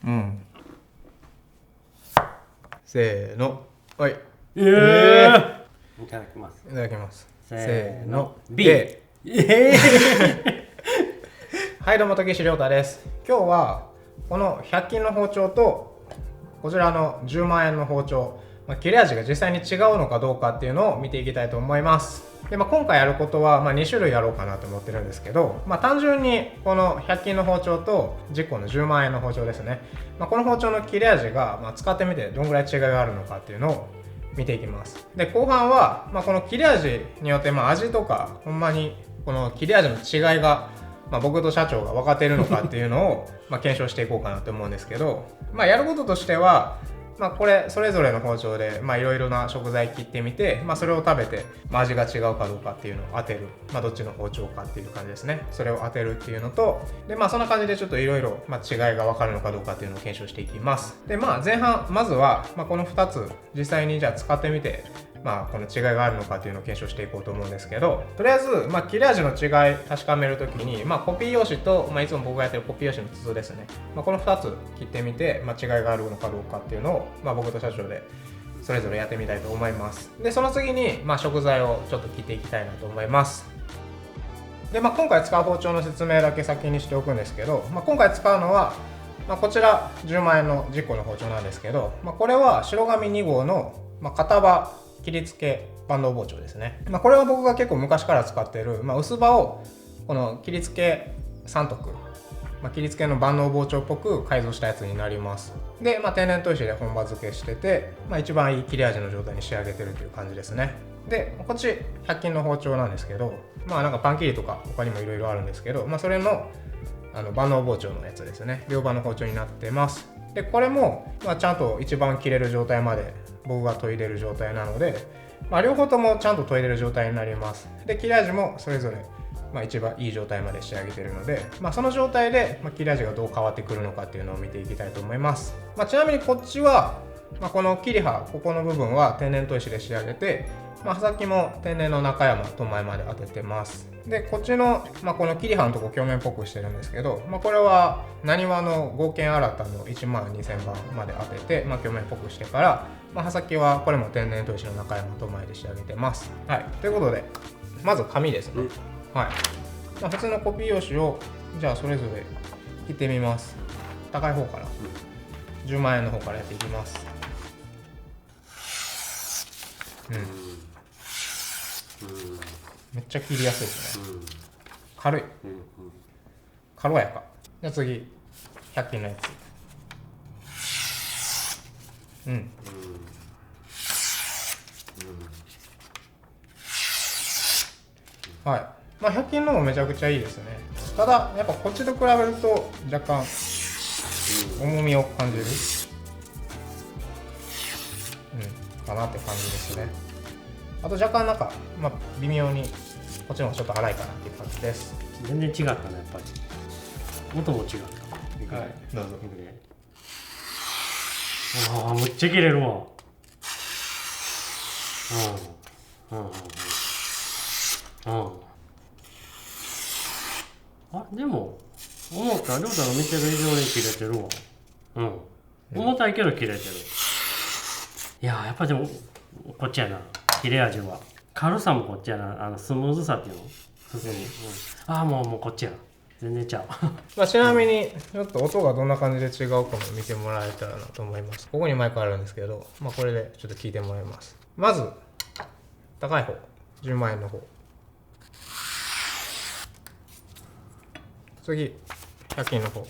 うん。せーの。はい。いただきます。いただきます。せーの。B。はい、どうも、研師Ryotaです。今日はこの100均の包丁とこちらの10万円の包丁、切れ味が実際に違うのかどうかっていうのを見ていきたいと思います。で、今回やることは、2種類やろうかなと思ってるんですけど、単純にこの100均の包丁とJIKKOの10万円の包丁ですね、この包丁の切れ味が、使ってみてどんぐらい違いがあるのかっていうのを見ていきます。で、後半は、この切れ味によって、味とかほんまにこの切れ味の違いが、僕と社長が分かっているのかっていうのを検証していこうかなと思うんですけど、やることとしては、これそれぞれの包丁でいろいろな食材切ってみて、それを食べて、味が違うかどうかっていうのを当てる、どっちの包丁かっていう感じですね。それを当てるっていうのと、でそんな感じでちょっといろいろ違いが分かるのかどうかっていうのを検証していきます。で前半まずは、この2つ実際にじゃあ使ってみて、この違いがあるのかっていうのを検証していこうと思うんですけど、とりあえず、切れ味の違い確かめるときに、コピー用紙と、いつも僕がやってるコピー用紙の筒ですね、この2つ切ってみて、違いがあるのかどうかっていうのを、僕と社長でそれぞれやってみたいと思います。でその次に、食材をちょっと切っていきたいなと思います。で、今回使う包丁の説明だけ先にしておくんですけど、今回使うのは、こちら10万円のJIKKOの包丁なんですけど、これは白紙2号の、片刃切り付け万能包丁ですね。これは僕が結構昔から使っている、薄刃をこの切り付け3徳、切り付けの万能包丁っぽく改造したやつになります。で、天然砥石で本刃付けしてて、一番いい切れ味の状態に仕上げてるという感じですね。でこっち100均の包丁なんですけど、なんかパン切りとか他にもいろいろあるんですけど、それの万能包丁のやつですね。両刃の包丁になってます。でこれも、ちゃんと一番切れる状態まで僕が研いでる状態なので、両方ともちゃんと研いでる状態になります。で切れ味もそれぞれ、一番いい状態まで仕上げてるので、その状態で、切れ味がどう変わってくるのかっていうのを見ていきたいと思います。ちなみにこっちは、この切り刃ここの部分は天然砥石で仕上げて、刃先も天然の中山と前まで当ててます。でこっちの、この切り刃のとこ鏡面っぽくしてるんですけど、これはNaniwaの合剣新たの12000番まで当てて、鏡面っぽくしてから、刃先はこれも天然砥石の中山と前で仕上げてます。はい、ということでまず紙ですね。はい、普通のコピー用紙をじゃあそれぞれ切ってみます。高い方から10万円の方からやっていきます。めっちゃ切りやすいですね。軽い、軽やか。じゃあ次100均のやつ。はい、100均のもめちゃくちゃいいですね。ただやっぱこっちと比べると若干重みを感じる、かなって感じですね。あと若干なんか、微妙にこっちの方がちょっと粗いかなっていう感じです。全然違ったね、やっぱり。音も違った。はい、どうぞ。ああ、めっちゃ切れるわ。でも思ったRyotaの見てる以上に切れてるわ。重たいけど切れてる。いややっぱでもこっちやな。切れ味は軽さもこっちやな。スムーズさっていうの進む。もうこっちや。全然ちゃう。ちなみにちょっと音がどんな感じで違うかも見てもらえたらなと思います。ここにマイクあるんですけど、これでちょっと聞いてもらいます。まず高い方、10万円の方。次100均の方。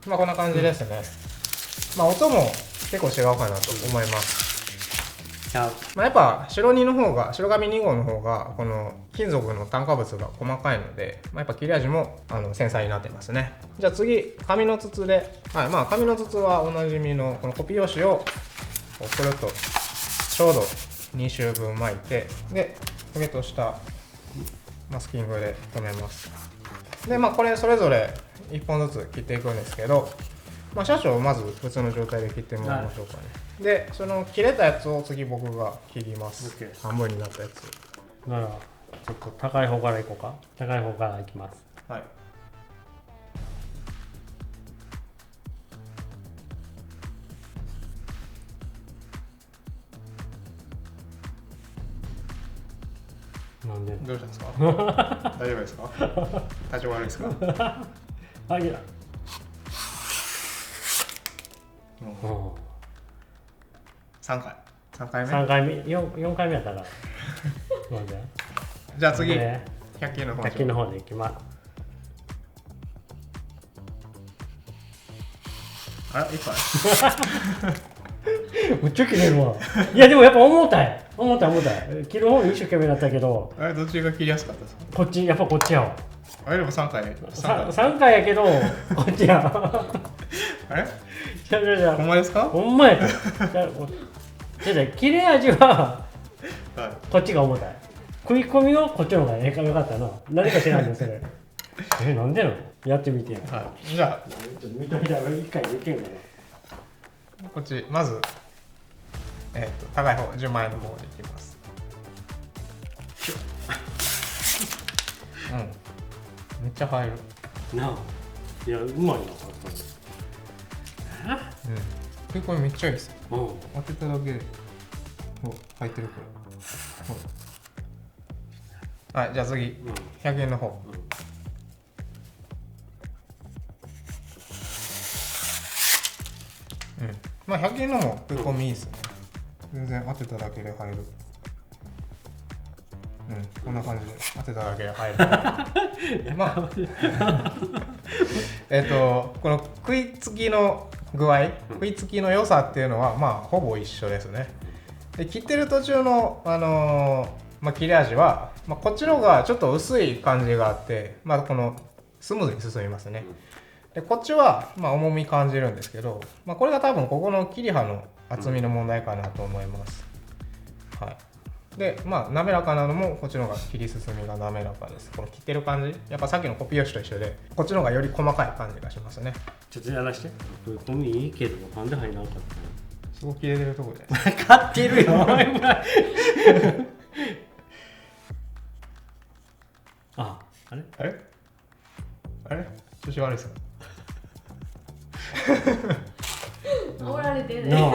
こんな感じですね。音も結構違うかなと思います。やっぱ白紙2号の方がこの金属の炭化物が細かいので、やっぱ切れ味も繊細になってますね。じゃあ次紙の筒で、紙の筒はおなじみのこのコピー用紙をくるっとちょうど2周分巻いて、でトゲとしたマスキングで留めます。でこれそれぞれ1本ずつ切っていくんですけど、社長をまず普通の状態で切ってもらいましょうかね。でその切れたやつを次僕が切ります。半分になったやつ。ちょっと高い方からいこうか。高い方からいきます。はい。なんでどうしたんですか？大丈夫ですか？体調悪いですか？あ、いや。3回。3回目3回目、4回目やったら。なんでじゃあ次、100 100均の方。均の方でいきます。あら、いっぱい。むっちゃ切れるわ。いやでもやっぱ重たい。重たい。切る方に一生懸命だったけど、あれ、どっちが切りやすかったですか？こっち、やっぱこっちやわ。あれでも3回。3回やけど、こっちや。あれ？じゃほんまですか？ほんまやった。じゃ切れ味はこっちが重たい。食い込みはこっちの方がよかったな。何か知らんのそれ。なんでなの？やってみてや。はい。じゃあ、ちょっと見た目だ1回でいけんかな。こっち、まず、高い方、10万円の方でいきます。うん。めっちゃ入る。なあ。いや、うまいな、食い込みめっちゃいいですよ。うん。当てただけで、入ってるこれ。はい、じゃあ次、100円の方。まあ100円のも食い込みいいですね。全然当てただけで入る。こんな感じで当てただけで入る。まあこの食いつきの具合、食いつきの良さっていうのはまあほぼ一緒ですね。で切ってる途中の切れ味は、こっちの方がちょっと薄い感じがあって、このスムーズに進みますね。でこっちは重み感じるんですけど、これが多分ここの切り刃の厚みの問題かなと思います。はい。で滑らかなのもこっちの方が切り進みが滑らかです。この切ってる感じ、やっぱさっきのコピー用紙と一緒で、こっちの方がより細かい感じがしますね。ちょっとやらして。食い込みいいけど、なんで入らなかったの？すごく切れてるところで。買ってるよ。あれ調子悪いですか？煽られてるなあ。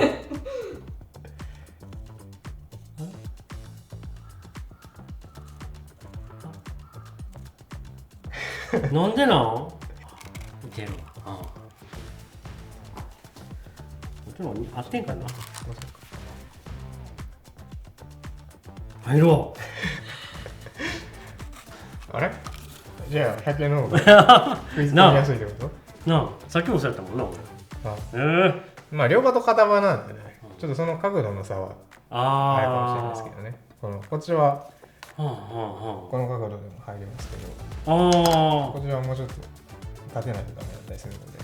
なんでなんいけるわ。もちろん合ってんかな。入ろう。あれ？じゃあ100円の方が食いつきやすいってことなあ、さっきもそうやったもんな、俺。両刃と片刃なんでね、ちょっとその角度の差はあれかもしれないですけどね。こっちはこの角度でも入りますけど、こっちはもうちょっと立てないとダメだったりするので、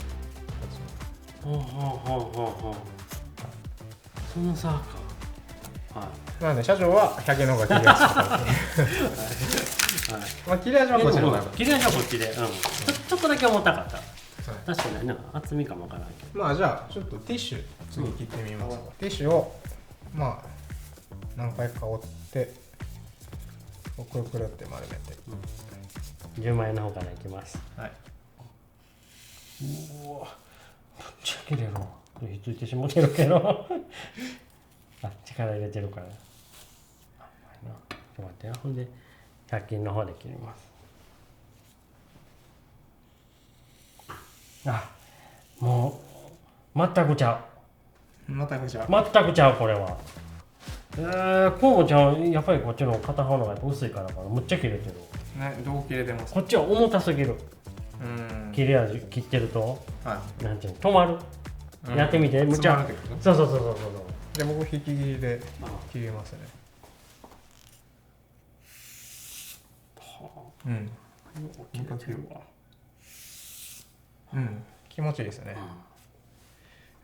そんな差か。なので社長は100円の方が切りやすいから切れ味はこっちの方が切れ味はこっちで、ちょっとだけ重たかった。確かに厚みかもわからんけど。じゃあちょっとティッシュ次切ってみます。ティッシュを何回か折ってくるくるって丸めて、10万円の方からいきます。はい。うわ、ぶっちゃけれろ。ひっついてしもてるけど。力入れてるから。ちょっと待ってよ。ほんで100均の方で切ります。もう全くちゃう。全くちゃう。全くちゃうこれは。こうもちゃんやっぱりこっちの片方の方が薄いからむっちゃ切れてる。どう切れてます？こっちは重たすぎる。切れ味切ってると、なんていうの止まる。やってみて。むっちゃ。そう。じゃあ僕引き切りで切りますね。気持ちいいですね。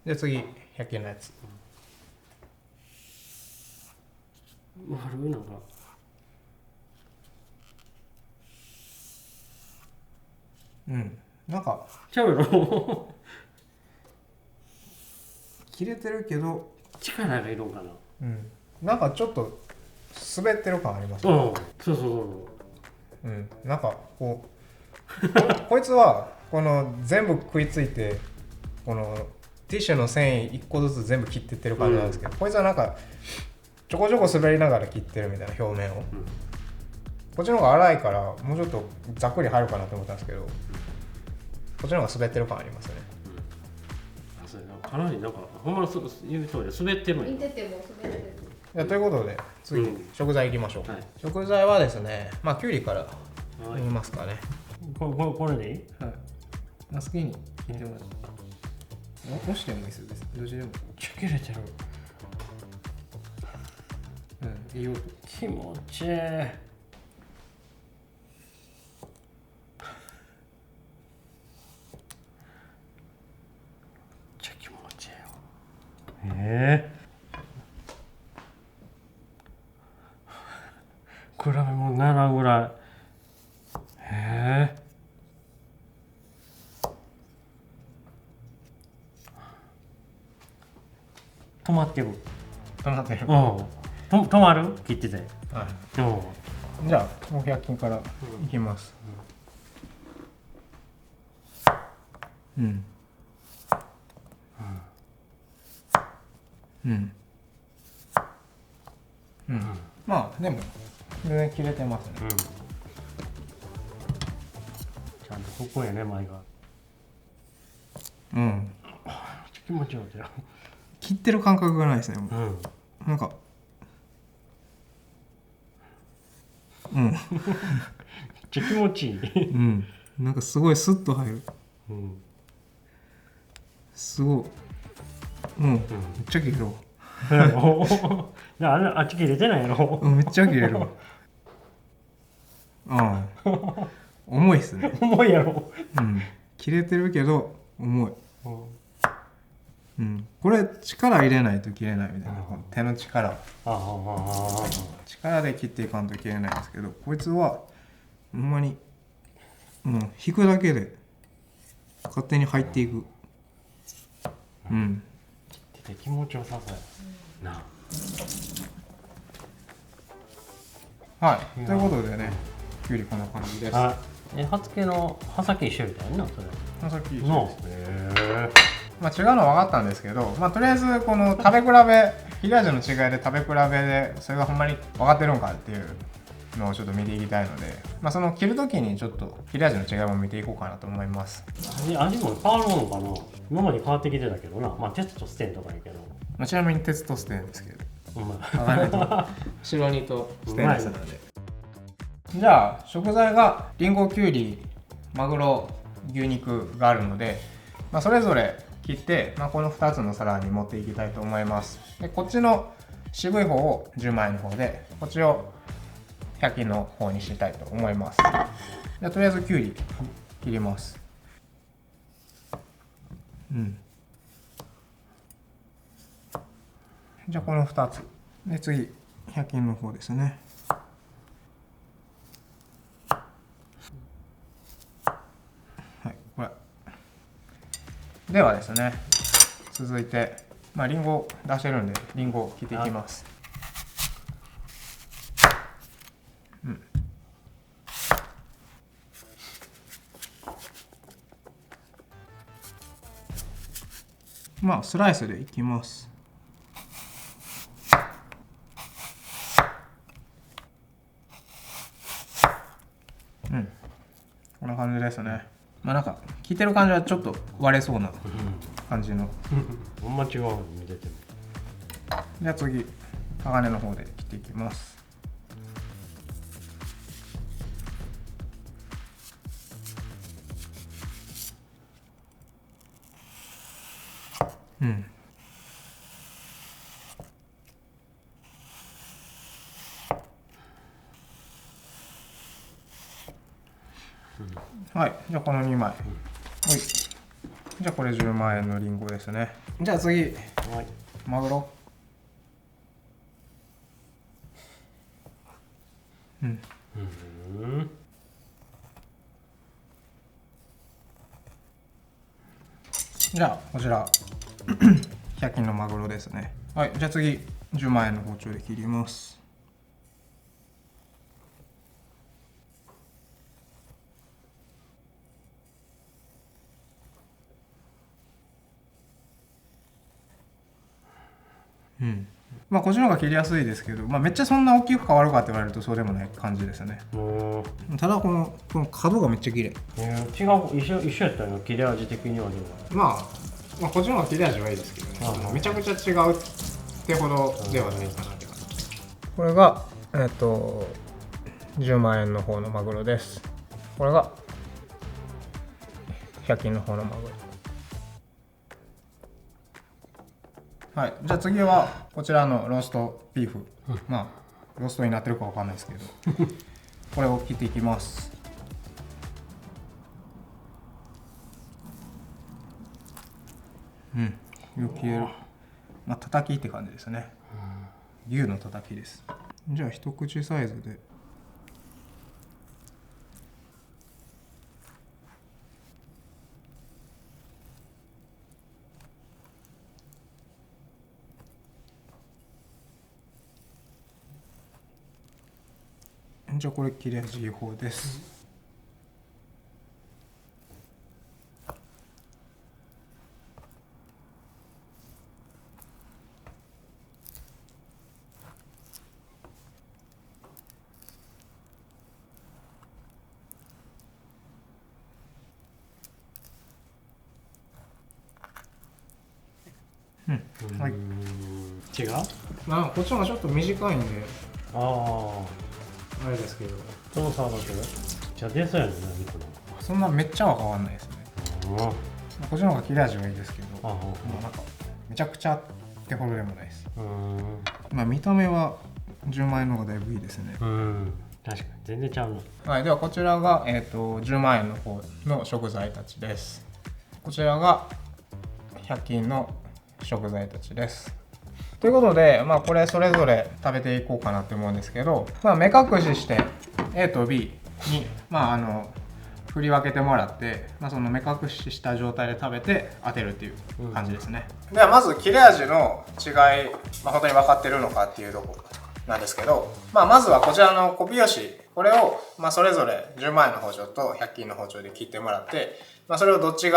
じゃあ次100均のやつ。悪いなんか。なんかちゃうやろ。切れてるけど力がいるんかな。なんかちょっと滑ってる感ありますね。そう。うん、なんかこうこいつはこの全部食いついてこのティッシュの繊維1個ずつ全部切ってってる感じなんですけど、こいつはなんかちょこちょこ滑りながら切ってるみたいな表面を、こっちの方が粗いからもうちょっとざっくり入るかなと思ったんですけど、こっちの方が滑ってる感ありますね。あ、そうやな。かなりなんかほんまの言う通り滑ってるんや。見てても滑ってる。いやということで次、食材いきましょう、はい、食材はですね、まあきゅうりからいきますかね。これでいい？はい。好きに切ってもらって。押してもいいですよ。どっちでも。ちょ切れてる。うん、いい音。気持ちいい。気持ちいいよ。比べもならんぐらい。止まってる。止まってる。止まる？切ってて。はい。じゃあもう100均からいきます。うん。うん。うん。まあでも全然切れてますね。ちゃんとここやね、前が。うん。気持ちよいよ。切ってる感覚がないですね。なんか。めっちゃ気持ちいい。うん。なんかすごいスッと入る。すごい。めっちゃ切れるわ。あっち切れてないやろ。めっちゃ切れるわ。重いっすね。重いやろ。切れてるけど重い。これ力入れないと切れないみたいな、手の力で切っていかんと切れないんですけど、こいつはほんまに引くだけで勝手に入っていく。切ってて気持ちよさそうやな。はい、ということでね、きゅうりこんな感じです。刃付けの刃先一緒みたいな、それ。刃先一緒です。まあ違うのは分かったんですけど、まあとりあえずこの食べ比べ、切れ味の違いで食べ比べでそれがほんまに分かってるんかっていうのをちょっと見ていきたいので、まあその切るときにちょっと切れ味の違いも見ていこうかなと思います。味も変わるのかな。今まで変わってきてたけどな。まあ鉄とステンとかやけど。まあ、ちなみに鉄とステンですけど。白煮とステンレスなんで。じゃあ食材がリンゴ、キュウリ、マグロ、牛肉があるので、まあ、それぞれ切って、まあ、この2つの皿に持っていきたいと思います。でこっちの渋い方を10万円の方で、こっちを100均の方にしたいと思います。じゃあとりあえずキュウリ切ります。じゃあこの2つで、次100均の方ですね。はい、これではですね、続いてまあリンゴ出してるんでリンゴを切っていきます。まあスライスでいきます。こんな感じですね。まあなんか切ってる感じはちょっと割れそうな感じの。ほんま違うの見てても。じゃあ次鋼の方で切っていきます。はい、じゃあこの2枚。じゃあこれ10万円のリンゴですね。じゃあ次、マグロ。じゃあこちら100均のマグロですね。はい、じゃあ次10万円の包丁で切ります。まあこっちの方が切りやすいですけど、まあ、めっちゃそんな大きく変わるかって言われるとそうでもない感じですよね。ただこの角がめっちゃ綺麗。違う、一緒やったの切れ味的にはでも。まあこっちの方が切れ味はいいですけどね、めちゃくちゃ違うってほどではないかなって感じ。これが10万円の方のマグロです。これが100均の方のマグロ。はい、じゃあ次はこちらのローストビーフ、まあローストになってるかわかんないですけどこれを切っていきます。よく切れる。まあ叩きって感じですね。牛の叩きです。じゃあ一口サイズで。じゃあこれ切れ味いい方です。はい。違う？こっちの方がちょっと短いんで。あれですけど。その差だけど。じゃあ出そうやねんな、肉の。そんなめっちゃは変わんないですね。こっちの方が切れ味はいいですけど、なんかめちゃくちゃってほどでもないです。まあ見た目は10万円の方がだいぶいいですね。確かに全然ちゃうな。はい、ではこちらが10万円の方の食材たちです。こちらが100均の食材たちです。ということで、まあこれそれぞれ食べていこうかなって思うんですけど、まあ目隠しして A と B に振り分けてもらって、まあ、その目隠しした状態で食べて当てるっていう感じですね。ではまず切れ味の違い、本当に分かってるのかっていうところなんですけど、まずはこちらのコピヨシ、これをそれぞれ10万円の包丁と100均の包丁で切ってもらって、それをどっち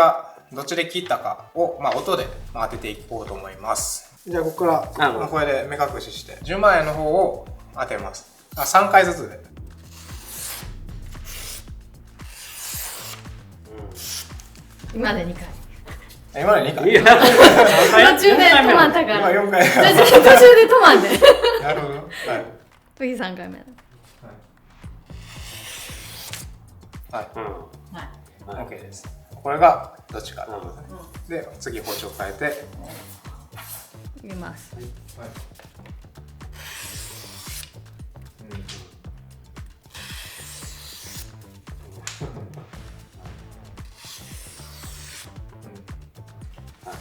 で切ったかを音で当てていこうと思います。じゃあここからこれで目隠しして10万円の方を当てます。3回ずつで。今で2回。今で2回。途中で止まったから。今4回。途中で止まって。なるほど。はい。次3回目だ。はい。はい。OK です。これがどっちか。で、次包丁変えて。入れます。はい。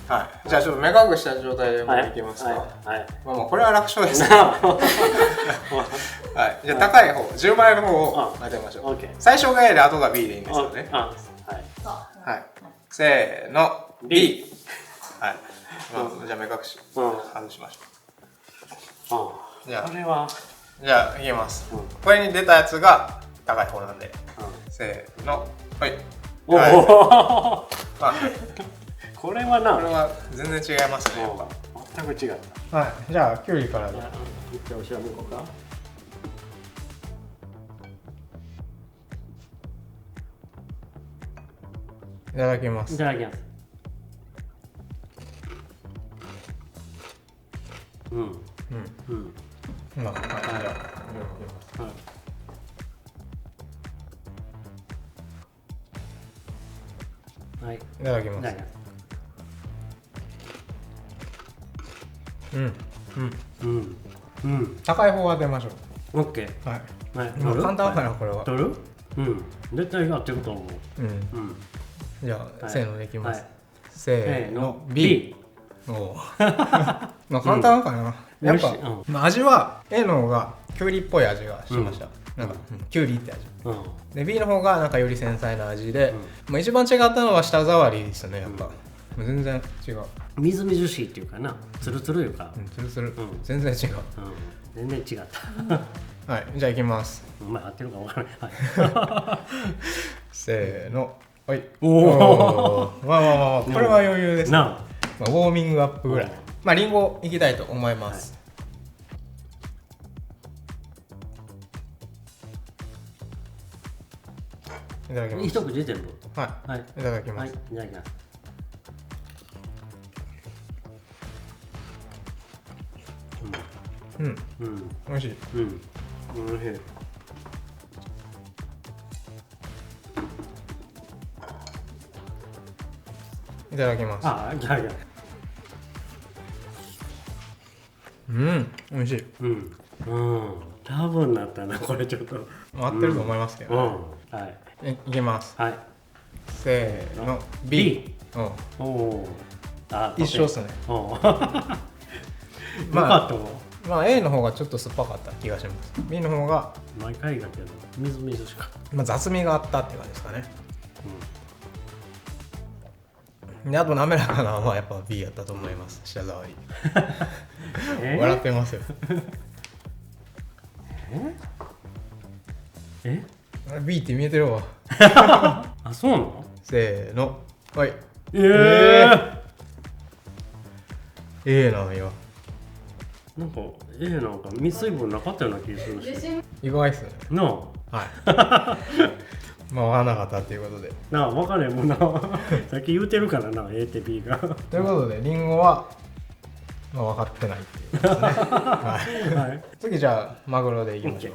はい。じゃあちょっと目隠した状態でもいきますか。はい。もうこれは楽勝ですね。はい。じゃあ高い方、10万円の方を当てましょう。最初が A で後が B でいいんですよね。はい。せーの、B。はい。じゃあ目隠し外しましょう。じゃあこれはじゃあいきます。これに出たやつが高い方なんで、せーの、はい。これは全然違いますね。全く違う。はい。じゃあきゅうりからで。一回おしらべこうか。いただきます。いただきます。まあ、はい、じゃあ、はい。いただきます。高い方は出ましょう。オッケー。はい。簡単かな、これは。取る？絶対やってると思う。じゃあ、せーのでいきます。せーの、B。簡単かな。やっぱ味は A の方がきゅうりっぽい味がしました。なんかきゅうりって味。で B の方がなんかより繊細な味で、一番違ったのは舌触りですね。やっぱ全然違う。みずみずしいっていうかな、つるつるいうか。つるつる。全然違う。全然違った。はい、じゃあいきます。お前合ってるか分からない。せーの、はい。おお。まあこれは余裕です。ウォーミングアップぐらい。リンゴいきたいと思います。いただきます。一口全部。はい、はい。いただきます。はい、いただきます。うん、うん、美味しい。うん、美味しい。いただきます。あ、じゃあじゃあ。うん、美味しい。うん、うん、多分なったな、これちょっと。合ってると思いますけど、うん、はい。いきます。はい。せーの、B。おお。あ、一緒っすね。よかったわ。まあ A の方がちょっと酸っぱかった気がします。B の方が毎回だけど、みずみずしか。まあ雑味があったって感じですかね。で、あと滑らかなのはやっぱ B やったと思います。舌触り。笑ってますよ。B って見えてるわ。あ、そうなの？せーの、はい。A なんよ。なんかなんか水分なかったような気がするし。意外っすね。なあ。はい。まあ分からなかったっていうことで。なあ、分かれんもんな。さっき言うてるからな、A って B が。ということで、リンゴは、まあ、分かってないっていうことですね。はい。次じゃあ、マグロでいきましょう。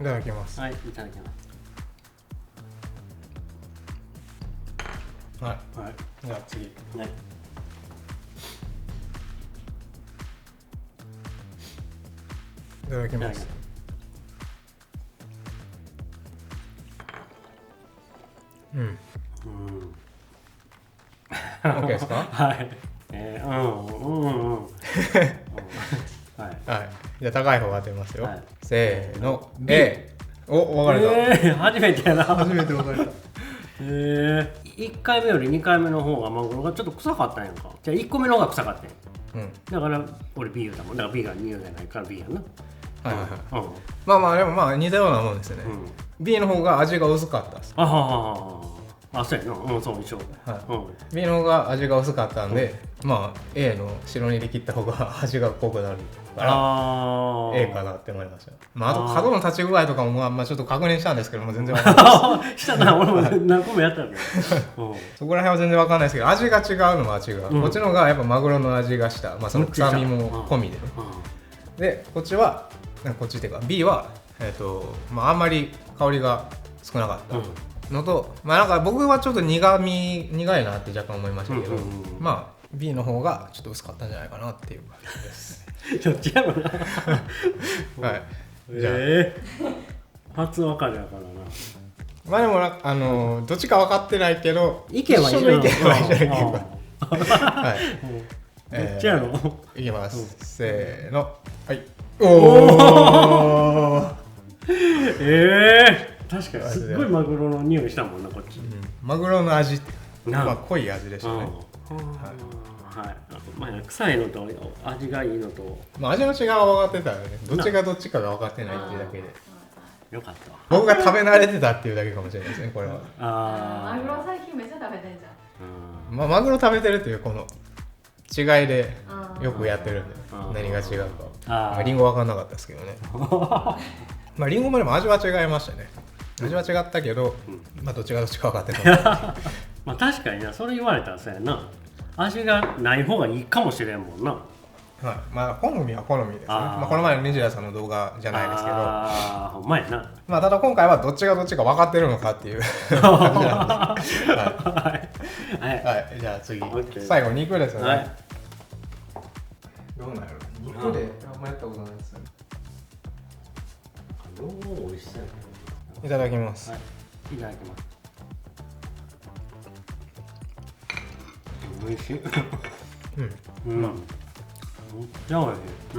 いただきます。はい、いただきます。はい。はい。じゃあ次。はい。いただきます。うん。OK ですか？はい。はい。はい。じゃあ高い方が当てますよ。はい、せーの、A。お、分かれた。初めてやな。初めて分かれた。1回目より2回目の方がマグロがちょっと臭かったんやんか。じゃあ1個目の方が臭かったんや。だから俺 B 言うたもん。だから B が匂いがないから B やんな。はいはいはい。まあまあでもまあ似たようなもんですよね。B の方が味が薄かったです。あ、そうやな。うん、そう一緒。B の方が味が薄かったんで、まあ A の白煮で切った方が味が濃くなるから A かなって思いました。まああと角の立ち具合とかもまあちょっと確認したんですけども全然わかんないです。したな、俺も何個もやったけど。そこら辺は全然わかんないですけど、味が違うのは違う。こっちの方がやっぱマグロの味がした。まあその臭みも込みでね。で、こっちはこっちっていうか B はまああんまり香りが少なかったのと、まあなんか僕はちょっと苦いなって若干思いましたけど、まあ B の方がちょっと薄かったんじゃないかなっていう感じです。どっちやろな。はい。じゃあ初分かるやからな。まあでもどっちか分かってないけど意見は一緒の意見は一緒っていうか。はい。どっちやろ。いきます。せーの。はい。おお。確かにすっごいマグロの匂いしたもんなこっち。マグロの味まあ濃い味でしたね。はい。まあ臭いのと味がいいのと。まあ味の違いは分かってたよね。どっちがどっちかが分かってないっていうだけで。よかったわ。僕が食べ慣れてたっていうだけかもしれないですねこれは。マグロ最近めっちゃ食べてんじゃん。まあマグロ食べてるっていうこの違いでよくやってるんで何が違うか。リンゴ分かんなかったですけどね。まあリンゴもでも味は違いましたね。味は違ったけど、まあどっちがどっちか分かってた。まあ確かにな、それ言われたらそうやな。味がない方がいいかもしれんもんな。はい。まあ好みは好みですね。まあこの前のニジラさんの動画じゃないですけど。ああ、ほんまやな。まあただ今回はどっちがどっちか分かってるのかっていう感じなんで。はい。じゃあ次。最後肉ですね。どうなんやろ。肉であんまやったことないですね。美味しそうやね。いただきます。はい。いただきます。美味しい。うん。めっちゃ美味しい。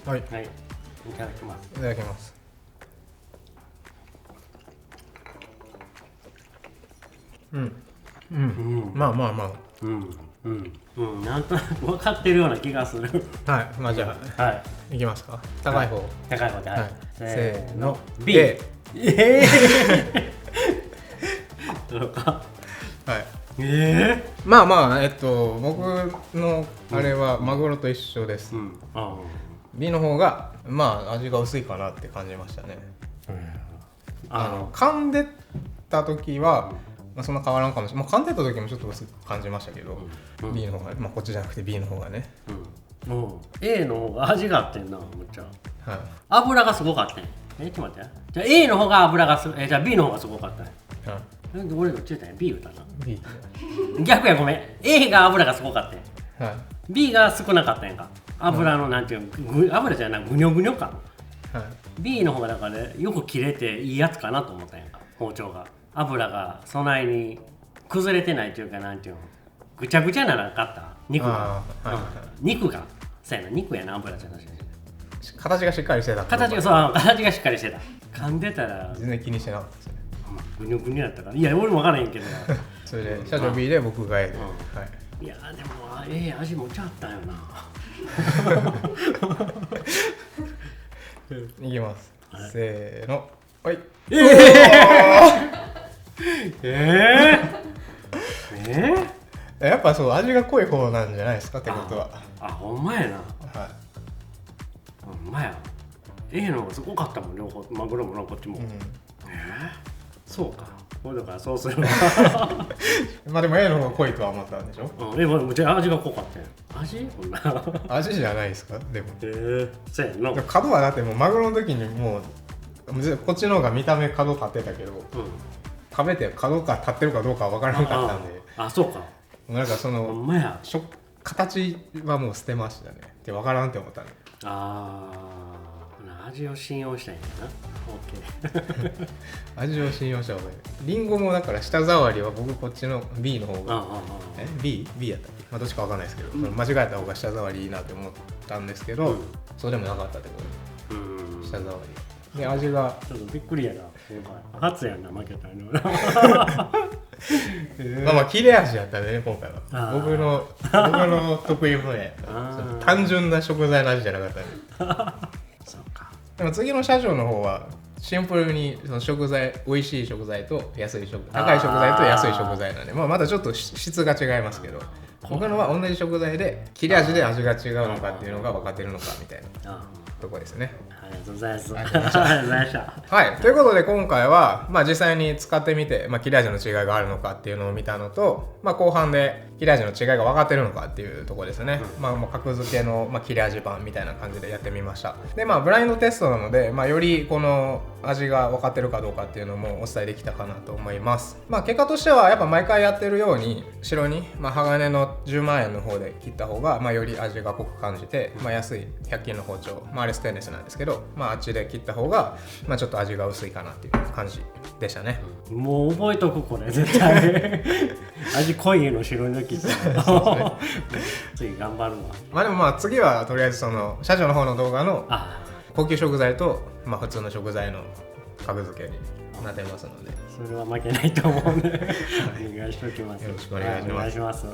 はい。はい。いただきます。いただきます。まあまあまあ。なんとなく分かってるような気がする。はい。まあじゃあ、はい。いきますか。高い方。高い方で。はい。せーの。B。どうか。はい。まあまあ僕のあれはマグロと一緒です、B の方がまあ味が薄いかなって感じましたね。噛んでた時は、まあ、そんな変わらんかもしれない、まあ、噛んでた時もちょっと薄く感じましたけど、B の方が、まあ、こっちじゃなくて B の方がね、A の方が味があってんな、むっちゃ、油がすごかったん。ちょっと待って、じゃあ A の方が油がじゃあ B の方がすごかったん。俺どっち言ったんや、 B 言ったな。 B 逆や、ごめん。 A が油がすごかったんや、B が少なかったんやんか。油のなんていうの、油じゃない、ぐにょぐにょか、B の方がだからね、よく切れていいやつかなと思ったんやんか、包丁が。油がそないに崩れてないというか、なんていうの、ぐちゃぐちゃならかった肉が、肉がそうやな、肉やな、油じゃなし、形がしっかりしてた。形がしっかりしてた。噛んでたら全然気にしてなかったですね。ぐにょぐにょだったから。いや、俺も分からへんけどそれで社長 B で僕が A で、いやでも味もちゃったよな。いきます、せーの、はい。やっぱそう、味が濃い方なんじゃないですかってことは。ほんまやな。ほんまや。A の方がすごかったもん、両方、マグロもな、こっちも。そうか。これだからそうするわ。まあでも A の方が濃いとは思ったんでしょ。むちゃ味が濃かったよ。味じゃないですか、でも。そうやな。角はだってもうマグロの時にもうこっちの方が見た目角立ってたけど、食べて角が立ってるかどうかは分からなかったんで。そうか。なんかその形はもう捨てましたねって分からんって思ったね。味を信用したいんだな。味を信用した方がいい。リンゴもだから舌触りは僕こっちの B の方が、B やったっけ、まあどっちか分かんないですけど、間違えた方が舌触りいいなって思ったんですけど、そうでもなかったってこと。舌触りで味がちょっとびっくりやな。初やんな、負けたの。まあ切れ味やったね、今回は。僕の得意分野。単純な食材の味じゃなかったね。でも次の社長の方はシンプルにその食材、美味しい食材と高い食材と安い食材なんで、またちょっと質が違いますけど、僕のは同じ食材で切れ味で味が違うのかっていうのが分かってるのかみたいなとこですね。ありがとうございます。ありがとうございました。はい、ということで今回は、実際に使ってみて、切れ味の違いがあるのかっていうのを見たのと、後半で切れ味の違いが分かってるのかっていうところですね。もう格付けの、切れ味版みたいな感じでやってみました。でブラインドテストなので、よりこの味が分かってるかどうかっていうのもお伝えできたかなと思います。結果としてはやっぱ毎回やってるように白に、鋼の10万円の方で切った方が、より味が濃く感じて、安い100均の包丁、あれステンレスなんですけど、あっちで切った方が、ちょっと味が薄いかなっていう感じでしたね。もう覚えとく、これ絶対。味濃いの白に切ったら次頑張るわ。でも次はとりあえずその社長の方の動画の高級食材と、普通の食材の格付けになってますので、それは負けないと思うんでお願いしておきます。よろしくお願いします。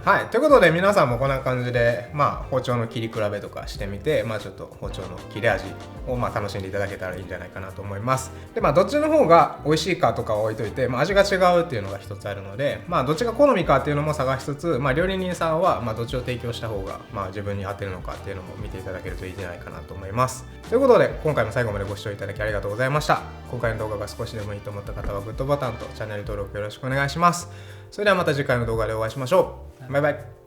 はい、ということで皆さんもこんな感じで、包丁の切り比べとかしてみて、ちょっと包丁の切れ味を楽しんでいただけたらいいんじゃないかなと思います。でどっちの方が美味しいかとかを置いといて、味が違うっていうのが一つあるので、どっちが好みかっていうのも探しつつ、料理人さんはどっちを提供した方が自分に合ってるのかっていうのも見ていただけるといいんじゃないかなと思います。ということで今回も最後までご視聴いただきありがとうございました。今回の動画が少しでもいいと思った方はグッドボタンとチャンネル登録よろしくお願いします。それではまた次回の動画でお会いしましょう。バイバイ。